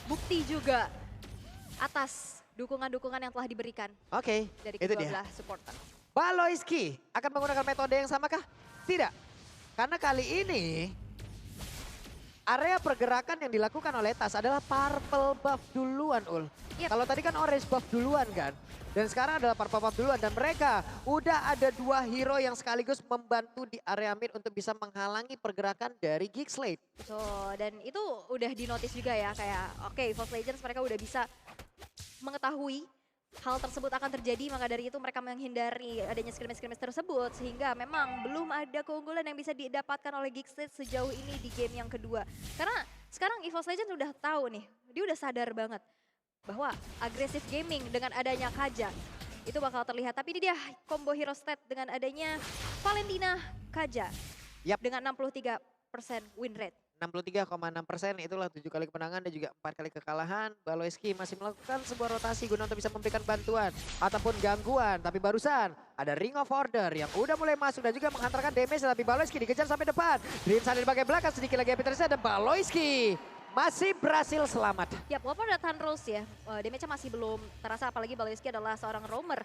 bukti juga atas dukungan-dukungan yang telah diberikan Oke, dari itu kedua dia. belah supporter. Baloyski akan menggunakan metode yang sama kah? Tidak. Karena kali ini area pergerakan yang dilakukan oleh Tas adalah purple buff duluan, Ul. Yep. Kalau tadi kan orange buff duluan kan. Dan sekarang adalah purple buff duluan. Dan mereka udah ada 2 hero yang sekaligus membantu di area mid untuk bisa menghalangi pergerakan dari Geekslate. So, dan itu udah dinotis juga ya, kayak oke, Evolve Legends mereka udah bisa mengetahui hal tersebut akan terjadi, maka dari itu mereka menghindari adanya scrimmage-scrimmage tersebut, sehingga memang belum ada keunggulan yang bisa didapatkan oleh Geekslate sejauh ini di game yang kedua. Karena sekarang Evolve Legends udah tahu nih, dia udah sadar banget bahwa agresif gaming dengan adanya Kaja itu bakal terlihat. Tapi ini dia combo hero stat dengan adanya Valentina Kaja Yap. dengan 63% win rate. 63,6%, itulah 7 kali kemenangan dan juga 4 kali kekalahan. Baloyski masih melakukan sebuah rotasi guna untuk bisa memberikan bantuan ataupun gangguan. Tapi barusan ada Ring of Order yang udah mulai masuk dan juga menghantarkan damage. Tapi Baloyski dikejar sampai depan. Dreams ada di bagian belakang, sedikit lagi happy tersisa dan Baloyski masih berhasil selamat. Ya, walaupun ada Tan Rose ya, damage-nya masih belum terasa, apalagi Baloyski adalah seorang roamer.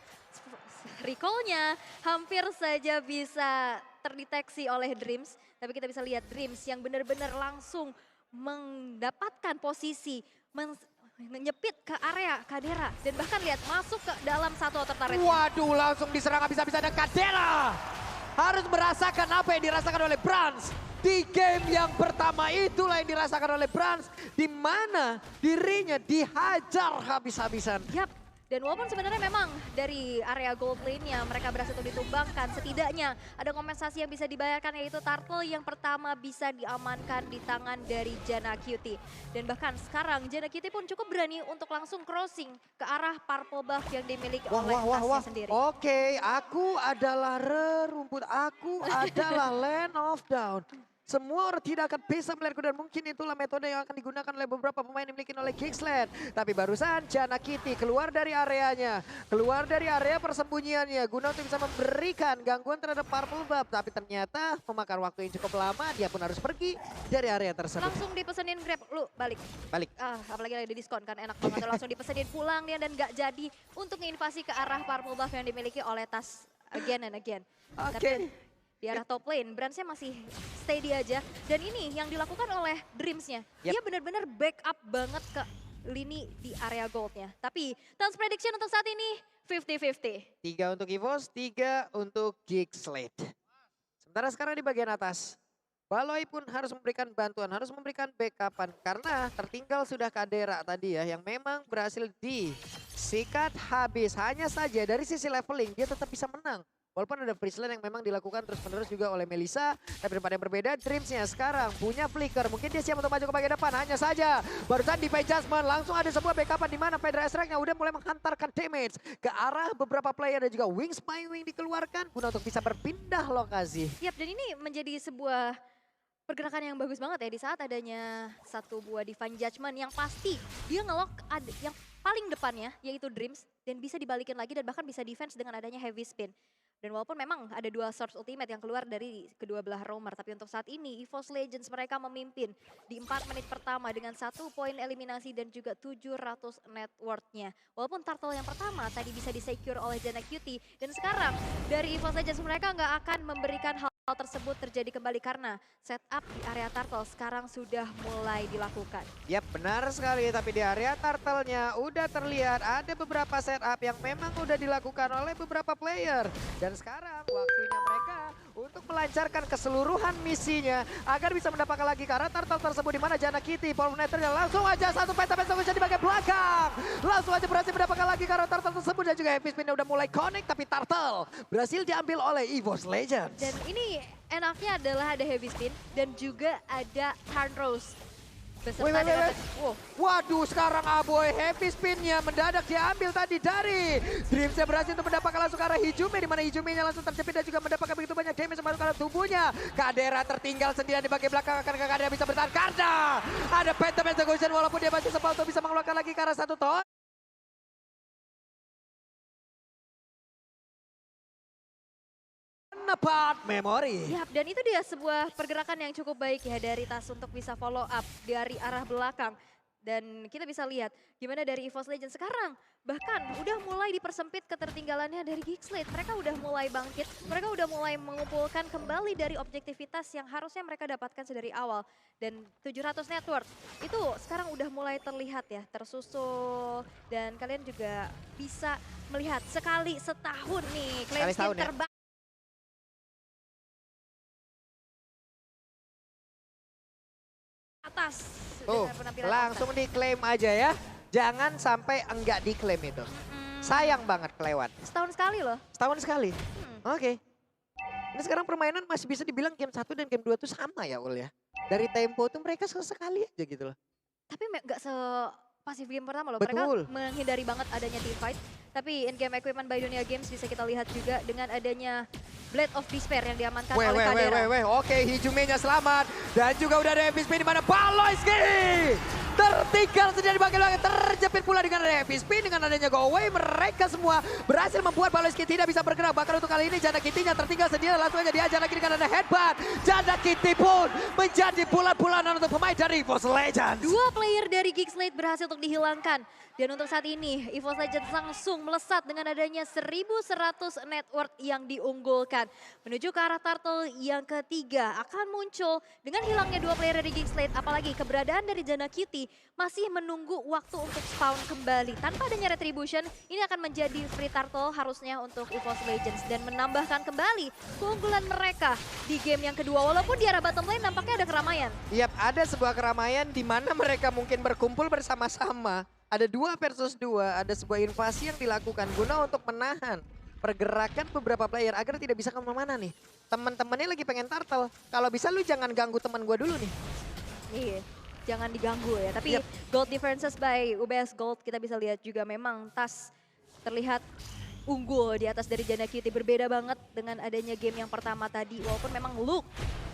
Recall-nya hampir saja bisa terdeteksi oleh Dreams, tapi kita bisa lihat Dreams yang benar-benar langsung mendapatkan posisi, menyepit ke area Kadera, dan bahkan lihat masuk ke dalam satu outer turret. Waduh, langsung diserang habis-habisan ada Kadera. Harus merasakan apa yang dirasakan oleh Brans. Di game yang pertama itulah yang dirasakan oleh Brans. Di mana dirinya dihajar habis-habisan. Yap, dan walaupun sebenarnya memang dari area gold lane-nya mereka berhasil untuk ditumbangkan, setidaknya ada kompensasi yang bisa dibayarkan, yaitu turtle yang pertama bisa diamankan di tangan dari Janna Cutie. Dan bahkan sekarang Janna Cutie pun cukup berani untuk langsung crossing ke arah purple buff yang dimiliki oleh Tasnya sendiri. Oke, aku adalah rerumput, aku adalah land of down. Semua orang tidak akan bisa melihatku dan mungkin itulah metode yang akan digunakan oleh beberapa pemain yang dimiliki oleh Geekslate. Tapi barusan Janna Cutie keluar dari areanya, keluar dari area persembunyiannya guna untuk bisa memberikan gangguan terhadap purple buff. Tapi ternyata memakan waktu yang cukup lama, dia pun harus pergi dari area tersebut. Langsung dipesenin Grab, lu balik. Balik. Apalagi lagi di diskon kan, enak banget. Langsung dipesenin pulang dia dan gak jadi untuk menginvasi ke arah purple buff yang dimiliki oleh Tas again and again. Oke. Tapi di arah top lane, Bransnya masih steady aja. Dan ini yang dilakukan oleh Dreams-nya. Yep. Dia benar-benar backup banget ke lini di area gold-nya. Tapi Tans prediction untuk saat ini 50-50. 3 untuk EVOS, 3 untuk Geekslate. Sementara sekarang di bagian atas, Baloy pun harus memberikan bantuan, harus memberikan backupan. Karena tertinggal sudah Kadera tadi ya, yang memang berhasil disikat habis. Hanya saja dari sisi leveling dia tetap bisa menang. Walaupun ada freeze lane yang memang dilakukan terus-menerus juga oleh Melissa. Tapi daripada yang berbeda, Dreams-nya sekarang punya flicker. Mungkin dia siap untuk maju ke bagian depan. Hanya saja barusan di Judgment langsung ada sebuah backupan di mana Fedra Esreknya udah mulai menghantarkan damage ke arah beberapa player dan juga Wing Spy Wing dikeluarkan guna untuk bisa berpindah lokasi. Yap, dan ini menjadi sebuah pergerakan yang bagus banget ya di saat adanya satu buah Divine Judgment yang pasti dia ngelock yang paling depannya yaitu Dreams dan bisa dibalikin lagi dan bahkan bisa defense dengan adanya heavy spin. Dan walaupun memang ada 2 source ultimate yang keluar dari kedua belah roamer, tapi untuk saat ini EVOS Legends mereka memimpin di 4 menit pertama dengan 1 poin eliminasi dan juga 700 net worth-nya. Walaupun turtle yang pertama tadi bisa disecure oleh Janna Cutie, dan sekarang dari EVOS Legends mereka nggak akan memberikan hal tersebut terjadi kembali karena setup di area turtle sekarang sudah mulai dilakukan. Yap, benar sekali, tapi di area turtle-nya udah terlihat ada beberapa setup yang memang udah dilakukan oleh beberapa player. Dan sekarang waktunya mereka untuk melancarkan keseluruhan misinya agar bisa mendapatkan lagi ke arah turtle tersebut di mana Janna Cutie, Power Nethernya langsung aja satu penta-penta di bagian belakang. Langsung aja berhasil mendapatkan lagi ke arah turtle tersebut dan juga heavy spin udah mulai connect, tapi turtle berhasil diambil oleh EVOS Legends. Dan ini enaknya adalah ada heavy spin dan juga ada turn rose. Waduh, sekarang Aboy heavy spinnya mendadak diambil tadi dari Dreams-nya berhasil untuk mendapatkan langsung ke arah Hijume, di mana Hijume-nya langsung terjepit dan juga mendapatkan begitu banyak damage masuk ke arah tubuhnya. Kadera tertinggal sendirian di bagian belakang, akan Kadera bisa bertahan karena ada Phantom Execution walaupun dia masih sempat untuk bisa mengeluarkan lagi ke arah satu ton. Apart memory. Yap, dan itu dia sebuah pergerakan yang cukup baik ya dari Tas untuk bisa follow up dari arah belakang. Dan kita bisa lihat gimana dari EVOS Legends sekarang. Bahkan udah mulai dipersempit ketertinggalannya dari Geekslate. Mereka udah mulai bangkit, mereka udah mulai mengumpulkan kembali dari objektivitas yang harusnya mereka dapatkan sedari awal. Dan 700 network itu sekarang udah mulai terlihat ya, tersusul. Dan kalian juga bisa melihat sekali setahun nih claim Sekali skin setahun ya. terbaik. Atas Tuh, dengan penampilan langsung diklaim aja ya. Jangan sampai enggak diklaim itu. Sayang banget kelewat. Setahun sekali loh. Setahun sekali. Hmm. Oke. Ini sekarang permainan masih bisa dibilang game 1 dan game 2 tuh sama ya Ul ya. Dari tempo tuh mereka sesekali aja gitu loh. Tapi nggak pasif game pertama loh. Betul. Mereka menghindari banget adanya team fight. Tapi in-game equipment by Dunia Games bisa kita lihat juga dengan adanya Blade of Despair yang diamankan oleh Kadera. Oke, Hijumenya selamat. Dan juga udah ada FSP di mana Baloyski tertinggal sendiri di bagian belakang. Terjepit pula dengan ada FSP. Dengan adanya go away, mereka semua berhasil membuat Baloyski tidak bisa bergerak. Bahkan untuk kali ini Janda Kitty-nya tertinggal sendiri. Langsung aja diajar lagi dengan ada headbutt. Janda Kitty pun menjadi bulan-bulanan untuk pemain dari EVOS Legends. 2 player dari Geekslate berhasil untuk dihilangkan. Dan untuk saat ini EVOS Legends langsung melesat dengan adanya 1100 net worth yang diunggulkan. Menuju ke arah turtle yang ketiga akan muncul dengan hilangnya 2 player dari Geekslate. Apalagi keberadaan dari Jana Kitty masih menunggu waktu untuk spawn kembali. Tanpa adanya retribution ini akan menjadi free turtle harusnya untuk EVOS Legends. Dan menambahkan kembali keunggulan mereka di game yang kedua. Walaupun di arah bottom lane nampaknya ada keramaian. Yap, ada sebuah keramaian di mana mereka mungkin berkumpul bersama-sama. Ada 2 versus 2, ada sebuah invasi yang dilakukan guna untuk menahan pergerakan beberapa player agar tidak bisa kemana-mana nih. Teman-temannya lagi pengen turtle. Kalau bisa lu jangan ganggu teman gua dulu nih. Iya, jangan diganggu ya. Tapi Yep. gold differences by UBS Gold kita bisa lihat juga memang Tas terlihat unggul di atas dari Jana Kitty. Berbeda banget dengan adanya game yang pertama tadi. Walaupun memang Luke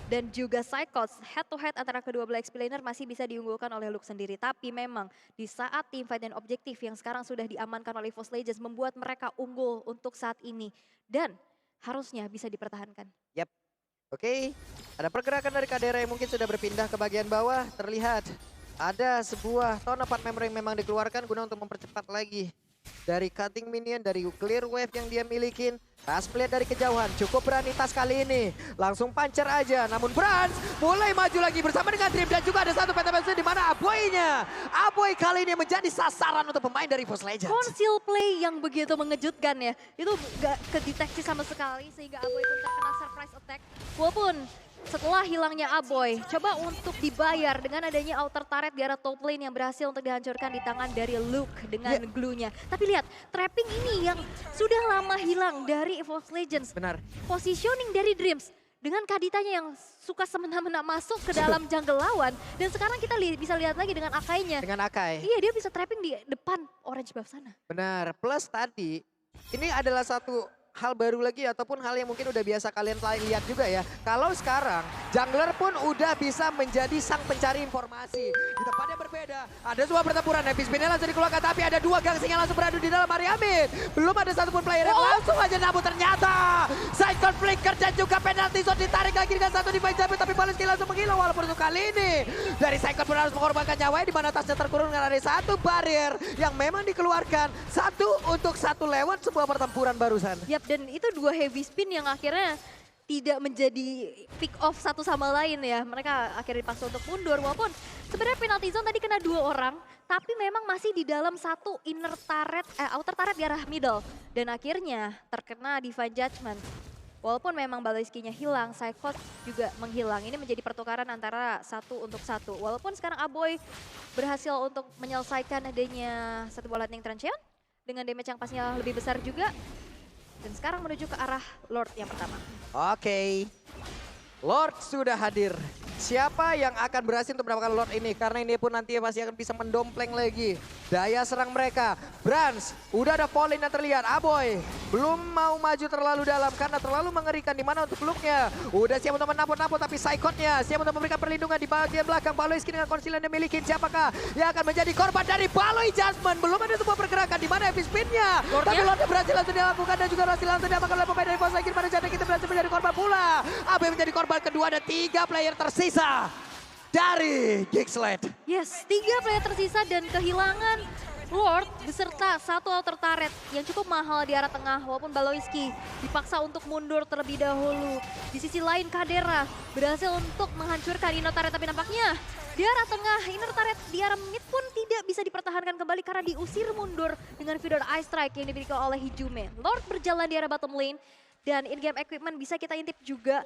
dan juga Psychots head to head antara kedua belah explainer masih bisa diunggulkan oleh Luke sendiri. Tapi memang di saat team fight dan objektif yang sekarang sudah diamankan oleh EVOS Legends membuat mereka unggul untuk saat ini. Dan harusnya bisa dipertahankan. Yap. Oke, ada pergerakan dari Kadera yang mungkin sudah berpindah ke bagian bawah. Terlihat ada sebuah Tone Apart Memory yang memang dikeluarkan guna untuk mempercepat lagi dari cutting minion, dari clear wave yang dia milikin. Tas melihat dari kejauhan, cukup berani Tas kali ini. Langsung pancer aja, namun Brans mulai maju lagi bersama dengan Dream. Dan juga ada satu PTPS di mana Aboy-nya. Aboy kali ini menjadi sasaran untuk pemain dari EVOS Legends. Conceal play yang begitu mengejutkan ya. Itu gak kedeteksi sama sekali sehingga Aboy pun terkena surprise attack. Walaupun setelah hilangnya Aboy, coba untuk dibayar dengan adanya outer turret di arah top lane yang berhasil untuk dihancurkan di tangan dari Luke dengan glue-nya. Tapi lihat, trapping ini yang sudah lama hilang dari EVOS Legends. Benar. Positioning dari Dreams dengan Kaditanya yang suka semena-mena masuk ke dalam jungle lawan. Dan sekarang kita bisa lihat lagi dengan Akainya. Dengan Akai. Iya, dia bisa trapping di depan orange buff sana. Benar, plus tadi ini adalah satu hal baru lagi ataupun hal yang mungkin udah biasa kalian lihat juga ya. Kalau sekarang jungler pun udah bisa menjadi sang pencari informasi. Di tempat yang berbeda, ada sebuah pertempuran. Happy Spinnya langsung dikeluarkan tapi ada 2 gangsing yang langsung beradu di dalam area mid. Belum ada satupun player yang langsung aja namun ternyata side conflict dan juga penalty zone ditarik lagi dengan satu divine jump tapi Baloyski langsung menghilang walaupun untuk kali ini dari side conflict harus mengorbankan nyawanya di mana tasnya terkurung dengan ada satu barrier yang memang dikeluarkan. Satu untuk satu lewat sebuah pertempuran barusan. Yap, dan itu 2 heavy spin yang akhirnya tidak menjadi pick off satu sama lain ya. Mereka akhirnya dipaksa untuk mundur walaupun sebenarnya penalty zone tadi kena 2 orang. Tapi memang masih di dalam satu inner turret, outer turret di arah middle. Dan akhirnya terkena Divine Judgment. Walaupun memang Baloyski-nya hilang, Psychot juga menghilang. Ini menjadi pertukaran antara 1 untuk 1. Walaupun sekarang Aboy berhasil untuk menyelesaikan adanya satu bola lightning transient. Dengan damage yang pastinya lebih besar juga. Dan sekarang menuju ke arah Lord yang pertama. Oke. Lord sudah hadir. Siapa yang akan berhasil untuk mendapatkan Lord ini? Karena ini pun nantinya pasti akan bisa mendompleng lagi daya serang mereka. Brans, udah ada fall in yang terlihat. Aboy belum mau maju terlalu dalam karena terlalu mengerikan di mana untuk look-nya. Udah siap untuk menampung-nampung tapi Psychot-nya siap untuk memberikan perlindungan di bagian belakang. Baloyski dengan konsil yang dimiliki. Siapakah yang akan menjadi korban dari Baloy Judgment? Belum ada sebuah pergerakan di mana heavy spin-nya. Tapi Lord berhasil langsung dilakukan dan juga berhasil langsung diamankan oleh pemain dari EVOS Legends. Pada Janda kita berhasil menjadi korban pula. Aboy menjadi korban kedua dan 3 player tersisa. dari Geeksled. Yes, 3 player tersisa dan kehilangan Lord beserta satu outer turret yang cukup mahal di arah tengah walaupun Baloiski dipaksa untuk mundur terlebih dahulu. Di sisi lain Kadera berhasil untuk menghancurkan inner turret tapi nampaknya di arah tengah inner turret di arah mid pun tidak bisa dipertahankan kembali karena diusir mundur dengan Vidor Ice Strike yang dimiliki oleh Hijume. Lord berjalan di arah bottom lane dan in-game equipment bisa kita intip juga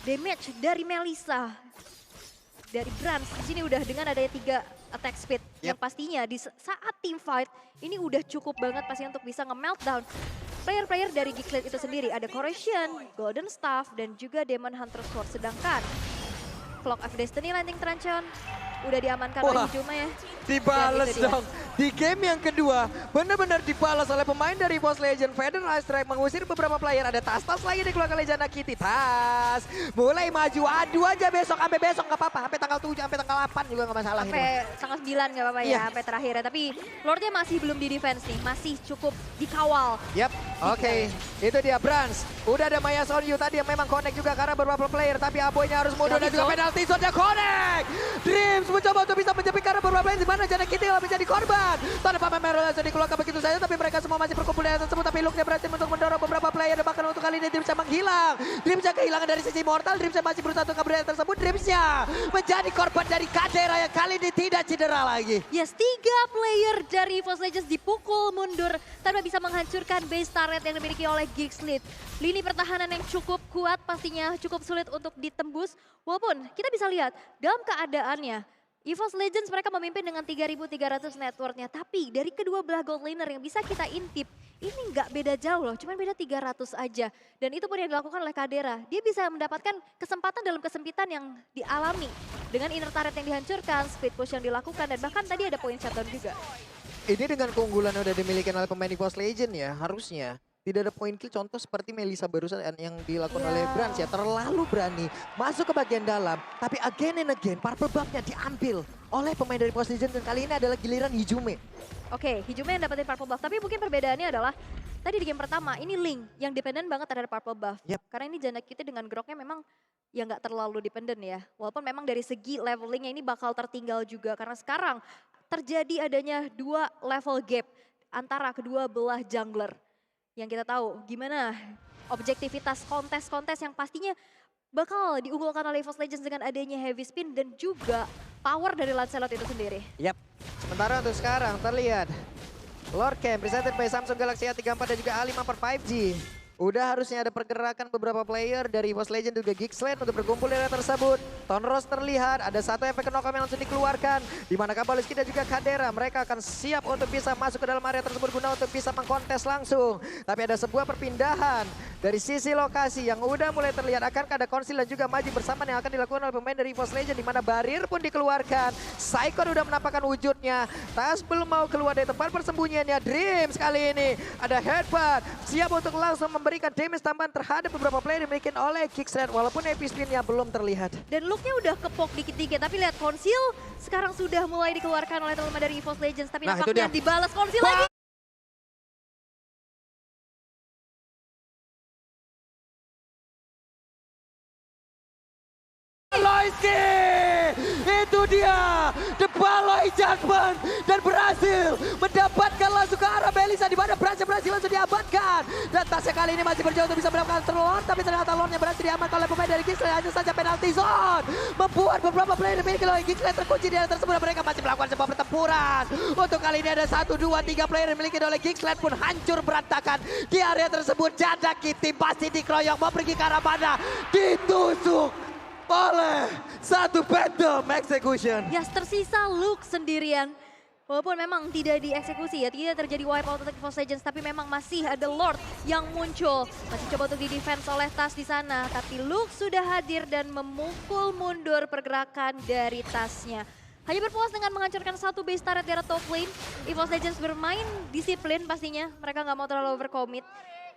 damage dari Melissa. Dari Brans di sini udah dengan adanya 3 attack speed yang pastinya di saat team fight ini udah cukup banget pastinya untuk bisa nge-meltdown player-player dari Geeksled itu sendiri. Ada Corrosion, Golden Staff dan juga Demon Hunter Sword. Sedangkan Clock of Destiny Landing Tranchon udah diamankan oleh Hijume ya. Dibales dong. Di game yang kedua, benar-benar dibalas oleh pemain dari EVOS Legend. Vader Ice Strike mengusir beberapa player. Ada Tas-Tas lagi dikeluarkan oleh Jana Kitty. Tas mulai maju, adu aja besok. Sampai besok nggak apa-apa. Sampai tanggal 7, sampai tanggal 8 juga nggak masalah. Sampai tanggal 9 nggak apa-apa ya, sampai terakhir ya. Tapi Lordnya masih belum di defense nih, masih cukup dikawal. Yap, oke. Itu dia Brans. Udah ada Maya Sonyu tadi yang memang connect juga karena beberapa player. Tapi Aboynya harus mundur dan juga penalti zone-nya connect. Dreams mencoba untuk bisa menjepit karena beberapa player di mana Jana Kitty menjadi korban. Tanpa Merah langsung dikeluarkan begitu saja, tapi mereka semua masih berkumpul di atas tersebut. Tapi Luke berhasil untuk mendorong beberapa player, bahkan untuk kali ini Dreamsnya menghilang. Dreamsnya kehilangan dari sisi mortal, Dreamsnya masih berusaha untuk kabur dari tersebut. Dreamsnya menjadi korban dari Kadera yang kali ini tidak cedera lagi. Yes, 3 player dari EVOS Legends dipukul mundur tanpa bisa menghancurkan base turret yang dimiliki oleh Geeksled. Lini pertahanan yang cukup kuat pastinya cukup sulit untuk ditembus. Walaupun kita bisa lihat dalam keadaannya EVOS Legends mereka memimpin dengan 3.300 net worth-nya. Tapi dari kedua belah gold laner yang bisa kita intip, ini nggak beda jauh loh, cuma beda 300 aja. Dan itu pun yang dilakukan oleh Kadera. Dia bisa mendapatkan kesempatan dalam kesempitan yang dialami. Dengan inner turret yang dihancurkan, split push yang dilakukan, dan bahkan tadi ada point shutdown juga. Ini dengan keunggulan yang udah dimiliki oleh pemain EVOS Legend ya, harusnya tidak ada point kill contoh seperti Melissa barusan yang dilakukan oleh Brans ya. Terlalu berani masuk ke bagian dalam. Tapi again and again purple buff-nya diambil oleh pemain dari EVOS Legend. Dan kali ini adalah giliran Hijume. Oke, Hijume yang dapetin purple buff. Tapi mungkin perbedaannya adalah tadi di game pertama ini Link yang dependen banget terhadap purple buff. Karena ini Jana Kitty dengan groknya memang ya nggak terlalu dependen ya. Walaupun memang dari segi levelingnya ini bakal tertinggal juga. Karena sekarang terjadi adanya 2 level gap antara kedua belah jungler. Yang kita tahu gimana objektivitas kontes-kontes yang pastinya bakal diunggulkan oleh EVOS Legends dengan adanya heavy spin dan juga power dari Lancelot itu sendiri. Yap, sementara untuk sekarang terlihat Lord Camp presented by Samsung Galaxy A34 dan juga A5 per 5G. Udah harusnya ada pergerakan beberapa player dari EVOS Legend juga Geeksled untuk berkumpul di area tersebut. Tonros terlihat, ada satu efek knock yang langsung dikeluarkan. Di mana Baloiski dan juga Kadera, mereka akan siap untuk bisa masuk ke dalam area tersebut guna untuk bisa mengkontes langsung. Tapi ada sebuah perpindahan dari sisi lokasi yang udah mulai terlihat. Akankah ada konsil dan juga maju bersama yang akan dilakukan oleh pemain dari EVOS Legend. Di mana barir pun dikeluarkan. Saikon udah menampakkan wujudnya. Tas belum mau keluar dari tempat persembunyiannya. Dreams kali ini ada headbutt. Siap untuk langsung memberikan damage tambahan terhadap beberapa player yang dimiliki oleh Geeksled. Walaupun AP spin-nya belum terlihat. Dan look-nya udah kepok dikit-dikit. Tapi lihat konsil sekarang sudah mulai dikeluarkan oleh teman-teman dari EVOS Legends. Tapi nampaknya dibalas konsil lagi. Baloiski! Itu dia, The Baloi Judgment, dan berhasil mendapatkan langsung ke arah Melissa di mana Brans berhasil langsung diamankan. Dan tasnya kali ini masih berjuang untuk bisa mendapatkan terlon, tapi ternyata Lordnya berhasil diamankan oleh pemain dari Geeksled. Hanya saja penalti zone membuat beberapa player dimiliki oleh Geeksled terkunci di area tersebut. Mereka masih melakukan sebuah pertempuran. Untuk kali ini ada 1, 2, 3 player yang dimiliki oleh Geeksled pun hancur berantakan di area tersebut. Jana Kitty pasti dikeroyok, mau pergi ke arah mana? Ditusuk oleh satu Phantom Execution. Ya, tersisa Luke sendirian. Walaupun memang tidak dieksekusi ya, tidak terjadi wipe out untuk EVOS Legends, tapi memang masih ada Lord yang muncul. Masih coba untuk di-defense oleh Tas di sana, tapi Luke sudah hadir dan memukul mundur pergerakan dari Tasnya. Hanya berpuas dengan menghancurkan satu base turret di arah top lane. EVOS Legends bermain disiplin pastinya, mereka nggak mau terlalu overcommit.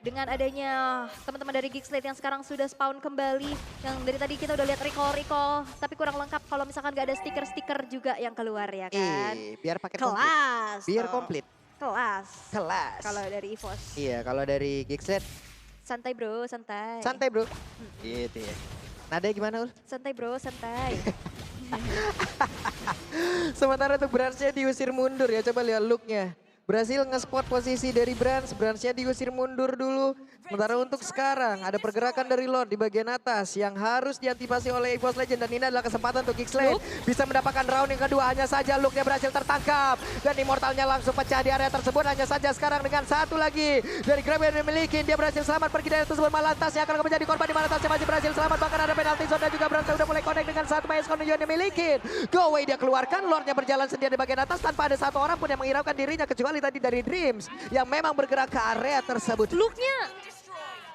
Dengan adanya teman-teman dari Geeksled yang sekarang sudah spawn kembali. Yang dari tadi kita udah lihat recall, tapi kurang lengkap kalau misalkan gak ada stiker-stiker juga yang keluar ya kan. Biar pakai kelas. Biar komplit. Kelas. Kelas. Kalau dari EVOS. Iya, kalau dari Geeksled. Santai bro, santai. Santai bro. Gitu ya. Nadanya gimana Ul? Santai bro, santai. Sementara untuk Bransnya diusir mundur ya, coba lihat looknya. Berhasil nge-spot posisi dari Bransnya diusir mundur dulu. Sementara untuk sekarang ada pergerakan dari Lord di bagian atas yang harus diantisipasi oleh EVOS Legend. Dan ini adalah kesempatan untuk Gigslade bisa mendapatkan round yang kedua. Hanya saja looknya berhasil tertangkap. Dan Immortalnya langsung pecah di area tersebut. Hanya saja sekarang dengan satu lagi dari Grab yang dimiliki. Dia berhasil selamat pergi dari tersebut. Malah tasnya akan menjadi korban di mana tasnya masih berhasil selamat. Bahkan ada penalti zone dan juga Bransnya udah mulai connect dengan satu Mayas Kono yang dimiliki. Go away dia keluarkan. Lordnya berjalan sendiri di bagian atas tanpa ada satu orang pun yang menghiraukan dirinya. Kecuali tadi dari Dreams yang memang bergerak ke area tersebut. Looknya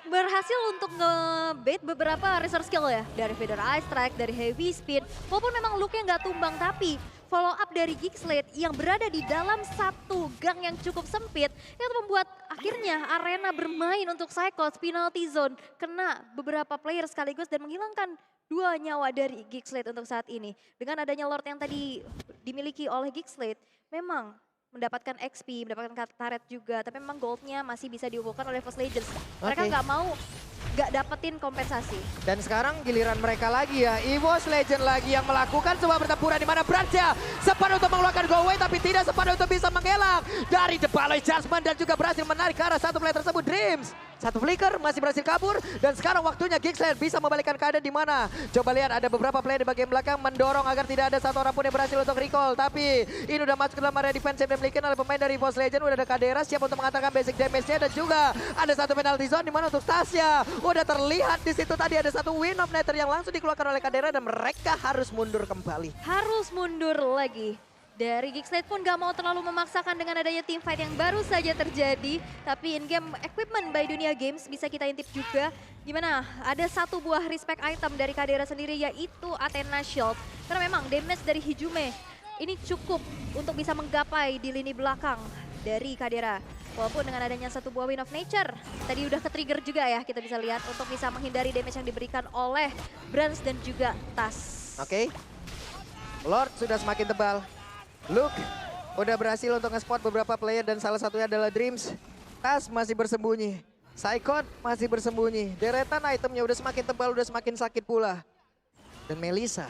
berhasil untuk nge-bait beberapa resource skill ya. Dari Feather Eye Strike, dari Heavy Speed. Walaupun memang looknya nggak tumbang, tapi follow up dari Gigslade yang berada di dalam satu gang yang cukup sempit. Yang membuat akhirnya arena bermain untuk Cyclops penalty zone. Kena beberapa player sekaligus dan menghilangkan 2 nyawa dari Gigslade untuk saat ini. Dengan adanya Lord yang tadi dimiliki oleh Gigslade, memang mendapatkan XP, mendapatkan turret juga. Tapi memang goldnya masih bisa diumpulkan oleh EVOS Legends. Mereka nggak mau nggak dapetin kompensasi. Dan sekarang giliran mereka lagi ya. EVOS Legend lagi yang melakukan sebuah pertempuran di mana Bransnya sempat untuk mengeluarkan go away tapi tidak sempat untuk bisa mengelak dari The Baloi Judgment dan juga berhasil menarik ke arah satu player tersebut Dreams. Satu flicker masih berhasil kabur dan sekarang waktunya Gigslade bisa membalikkan keadaan di mana. Coba lihat ada beberapa player di bagian belakang mendorong agar tidak ada satu orang pun yang berhasil untuk recall. Tapi ini udah masuk ke dalam area defensive yang dimiliki oleh pemain dari EVOS Legend. Udah ada Kadera siap untuk mengatakan basic damage-nya dan juga ada satu penalty zone di mana untuk Tasya. Udah terlihat di situ tadi ada satu Wind of Nether yang langsung dikeluarkan oleh Kadera dan mereka harus mundur kembali. Harus mundur lagi. Dari Gigslade pun gak mau terlalu memaksakan dengan adanya team fight yang baru saja terjadi. Tapi in-game equipment by Dunia Games bisa kita intip juga. Gimana? Ada satu buah respect item dari Kadera sendiri yaitu Athena Shield. Karena memang damage dari Hijume ini cukup untuk bisa menggapai di lini belakang dari Kadera. Walaupun dengan adanya satu buah Wind of Nature, tadi udah ke-trigger juga ya kita bisa lihat untuk bisa menghindari damage yang diberikan oleh Brans dan juga Tas. Oke. Lord sudah semakin tebal. Luke udah berhasil untuk nge-spot beberapa player dan salah satunya adalah Dreams. Tas masih bersembunyi. Psychot masih bersembunyi. Deretan itemnya udah semakin tebal, udah semakin sakit pula. Dan Melissa,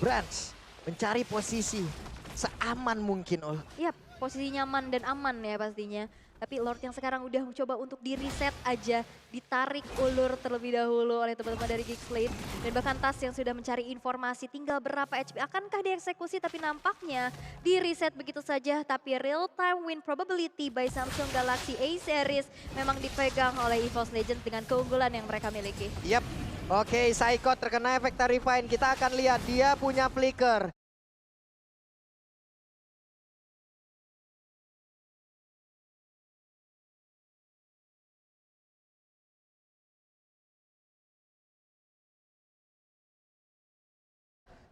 Brans mencari posisi seaman mungkin. Yap, posisi nyaman dan aman ya pastinya. Tapi Lord yang sekarang udah mencoba untuk di-reset aja, ditarik ulur terlebih dahulu oleh teman-teman dari Gigslade. Dan bahkan Tas yang sudah mencari informasi tinggal berapa HP, akankah dieksekusi tapi nampaknya di-reset begitu saja. Tapi real time win probability by Samsung Galaxy A Series memang dipegang oleh EVOS Legends dengan keunggulan yang mereka miliki. Yap, oke Psychot terkena efek Tarifine, kita akan lihat dia punya flicker.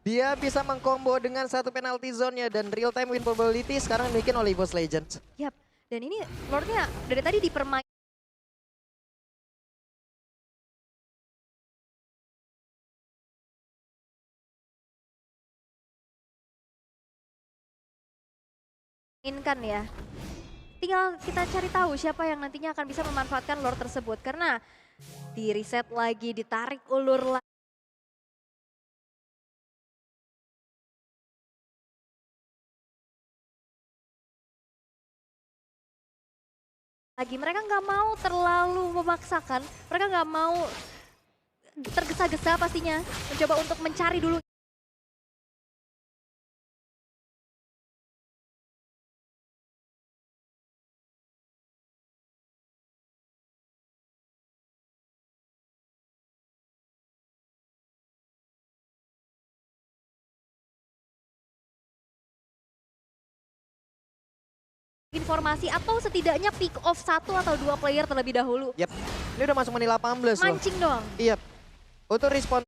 Dia bisa mengcombo dengan satu penalty zone-nya dan real time win probability sekarang dimiliki oleh EVOS Legends. Yap, dan ini Lordnya dari tadi dipermainkan ya. Tinggal kita cari tahu siapa yang nantinya akan bisa memanfaatkan Lord tersebut. Karena di reset lagi, ditarik ulur lagi. Mereka nggak mau terlalu memaksakan, mereka nggak mau tergesa-gesa pastinya. Mencoba untuk mencari dulu. Informasi atau setidaknya pick off 1 atau 2 player terlebih dahulu. Yap, ini udah masuk menit 18 loh. Mancing doang. Iya, untuk respon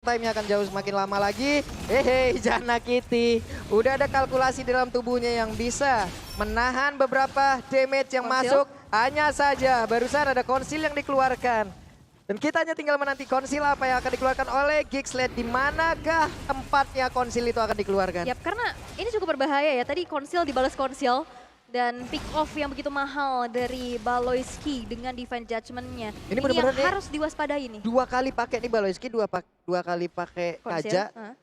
time-nya akan jauh semakin lama lagi. Hehe, Jana Kitty. Udah ada kalkulasi di dalam tubuhnya yang bisa menahan beberapa damage yang masuk. Hanya saja barusan ada konsil yang dikeluarkan. Dan kita hanya tinggal menanti konsil apa yang akan dikeluarkan oleh Gigslade. Di manakah tempatnya konsil itu akan dikeluarkan? Yap, karena ini cukup berbahaya ya. Tadi konsil dibalas konsil. Dan pick off yang begitu mahal dari Baloyski dengan Divine Judgment-nya. Ini yang bener-bener nih, harus diwaspadai nih. 2 kali pakai nih Baloyski, 2 kali pakai Conceal, Kaja. hah?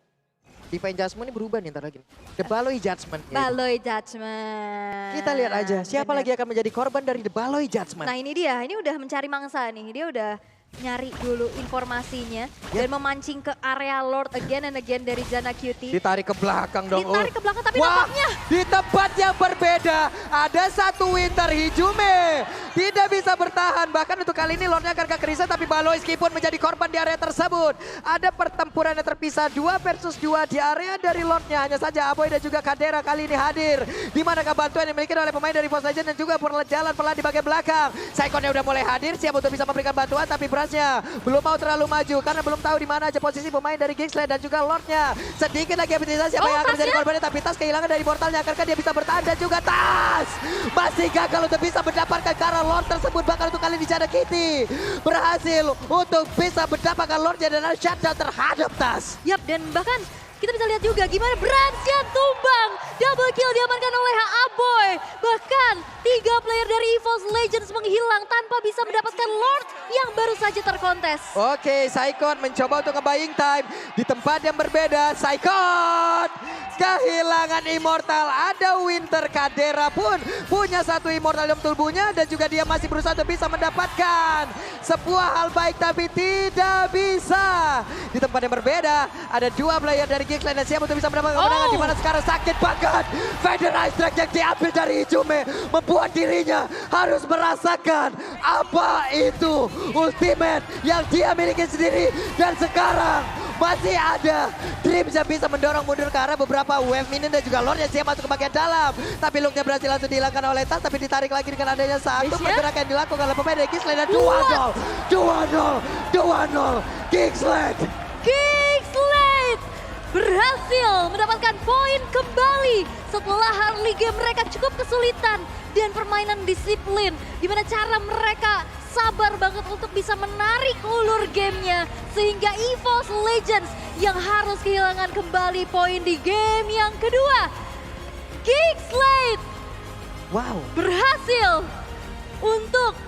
Divine Judgment ini berubah nih ntar lagi. The Baloy Judgment. Baloy Judgment. Kita lihat aja siapa Bener. lagi akan menjadi korban dari The Baloy Judgment. Nah ini dia, ini udah mencari mangsa nih. Dia udah nyari dulu informasinya. Dan memancing ke area Lord again and again dari Zana Cutie. Ditarik ke belakang dong. Ditarik ke belakang tapi Wah, nampaknya. di tempat yang berbeda ada satu Winter Hijume. Tidak bisa bertahan. Bahkan untuk kali ini Lordnya akan ke Krisa tapi Baloyski pun menjadi korban di area tersebut. Ada pertempuran yang terpisah 2 versus 2 di area dari Lordnya. Hanya saja Aboy dan juga Kadera kali ini hadir. Di manakah bantuan yang dimiliki oleh pemain dari Force Legend dan juga berjalan pelan di bagian belakang. Saikonnya udah mulai hadir siap untuk bisa memberikan bantuan tapi berasnya belum mau terlalu maju karena belum tahu di mana aja posisi pemain dari Gixled dan juga Lordnya. Sedikit lagi aktivitas siapa yang akan menjadi korbannya tapi Tas kehilangan dari portalnya. Akankah dia bisa bertahan dan juga Tas masih gagal untuk bisa mendapatkan karena Lord tersebut bakal untuk kali ini Zana Kitty berhasil untuk bisa mendapatkan Lordnya dan ada shutdown terhadap Tas. Yap, dan bahkan kita bisa lihat juga gimana Bransnya tumbang. Double kill diamankan oleh Aboy. Bahkan 3 player dari EVOS Legends menghilang tanpa bisa mendapatkan Lord yang baru saja terkontes. Oke, Saikon mencoba untuk nge-buying time di tempat yang berbeda. Saikon kehilangan Immortal. Ada Winter, Kadera pun punya 1 Immortal dalam tubuhnya dan juga dia masih berusaha untuk bisa mendapatkan sebuah hal baik tapi tidak bisa. Di tempat yang berbeda ada 2 player dari Gixled dan siap untuk bisa mendapatkan kemenangan di mana sekarang sakit banget. Feather Ice Drag yang diambil dari Hijume membuat dirinya harus merasakan apa itu ultimate yang dia miliki sendiri dan sekarang masih ada Dreams yang bisa mendorong mundur ke arah beberapa wave minion dan juga Lord yang siap masuk ke bagian dalam. Tapi looknya berhasil langsung dihilangkan oleh Tas tapi ditarik lagi dengan adanya satu pergerakan yang dilakukan oleh pemain dari Gixled dan 2-0 Gixled. Gixled berhasil mendapatkan poin kembali setelah early game mereka cukup kesulitan dan permainan disiplin. Gimana cara mereka sabar banget untuk bisa menarik ulur gamenya sehingga EVOS Legends yang harus kehilangan kembali poin di game yang kedua. Gixled Wow. berhasil untuk